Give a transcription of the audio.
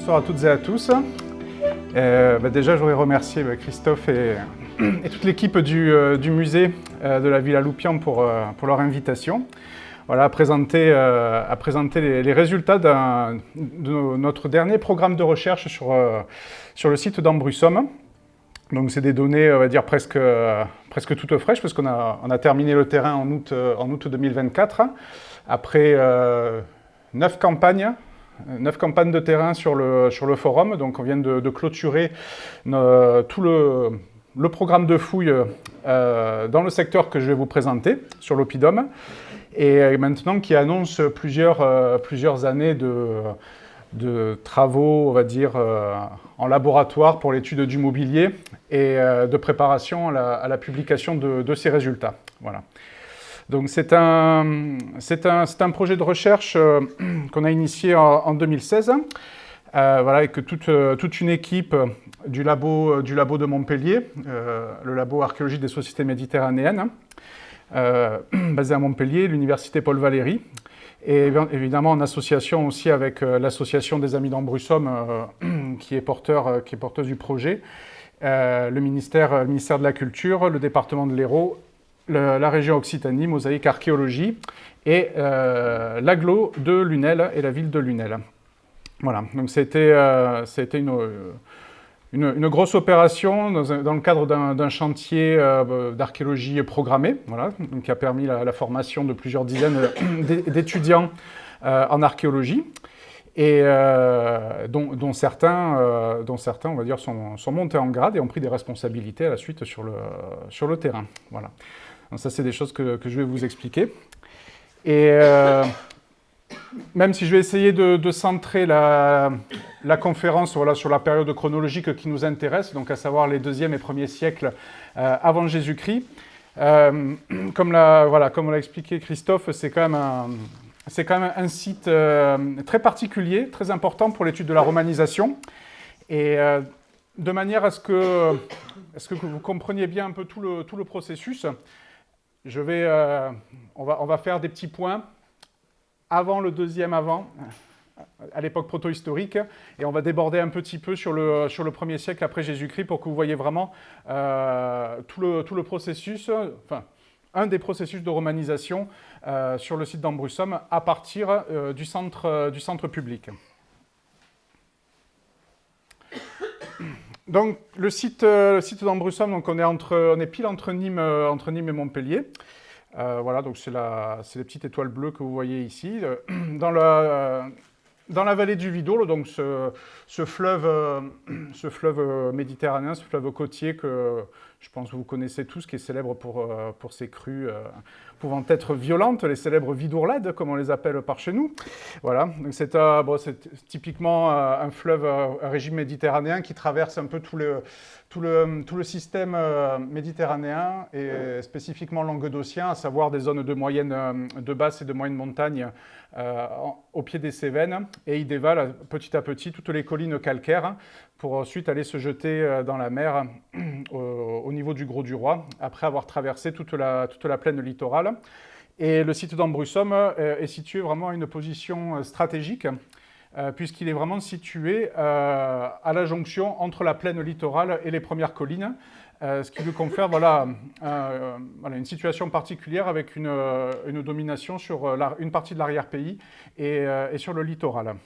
Bonsoir à toutes et à tous. Déjà, je voudrais remercier Christophe et toute l'équipe du musée de la Villa Loupian pour leur invitation. Voilà, à présenter les résultats de notre dernier programme de recherche sur le site d'Ambrussom. Donc c'est des données, on va dire, presque toutes fraîches, parce qu'on a terminé le terrain en août 2024, après 9 campagnes de terrain sur le forum. Donc on vient de clôturer tout le programme de fouilles dans le secteur que je vais vous présenter, sur l'oppidum, et maintenant qui annonce plusieurs années de travaux, on va dire, en laboratoire pour l'étude du mobilier et de préparation à la publication de ces résultats. Voilà. Donc c'est un projet de recherche qu'on a initié en 2016, voilà, et que toute une équipe du labo de Montpellier, le labo archéologie des sociétés méditerranéennes, basé à Montpellier, l'université Paul Valéry, et évidemment en association aussi avec l'association des Amis d'Ambrussom, qui est porteuse du projet, le ministère de la Culture, le département de l'Hérault, la région Occitanie, Mosaïque Archéologie, et l'agglo de Lunel et la ville de Lunel. Voilà, donc c'était une grosse opération dans le cadre d'un chantier d'archéologie programmé, voilà, donc qui a permis la formation de plusieurs dizaines d'étudiants en archéologie, et dont certains, on va dire, sont montés en grade et ont pris des responsabilités à la suite sur le terrain. Voilà. Donc ça, c'est des choses que je vais vous expliquer. Et même si je vais essayer de centrer la conférence, voilà, sur la période chronologique qui nous intéresse, donc à savoir les 2e et 1er siècles avant Jésus-Christ, comme l'a expliqué Christophe, c'est quand même un site très particulier, très important pour l'étude de la romanisation, et de manière à ce que vous compreniez bien un peu tout le processus. On va faire des petits points avant le 2e à l'époque proto-historique, et on va déborder un petit peu sur le 1er siècle après Jésus-Christ pour que vous voyez vraiment tout le processus, enfin, un des processus de romanisation sur le site d'Ambrussom à partir du centre public. Donc le site d'Ambrussom, donc on est pile entre Nîmes et Montpellier. Voilà, donc c'est les petites étoiles bleues que vous voyez ici. Dans la vallée du Vidôle, donc ce fleuve méditerranéen, ce fleuve côtier que je pense que vous connaissez tous, qui est célèbre pour ses crues pouvant être violentes, les célèbres vidourlades, comme on les appelle par chez nous. Voilà, donc c'est typiquement un fleuve à régime méditerranéen qui traverse un peu tout le système méditerranéen, et spécifiquement languedocien, à savoir des zones de basse et de moyenne montagne au pied des Cévennes, et il dévale petit à petit toutes les collines calcaires pour ensuite aller se jeter dans la mer au niveau du Grau-du-Roi, après avoir traversé toute la plaine littorale. Et le site d'Ambrussom est situé vraiment à une position stratégique, puisqu'il est vraiment situé à la jonction entre la plaine littorale et les premières collines, ce qui lui confère une situation particulière avec une domination sur une partie de l'arrière-pays et sur le littoral.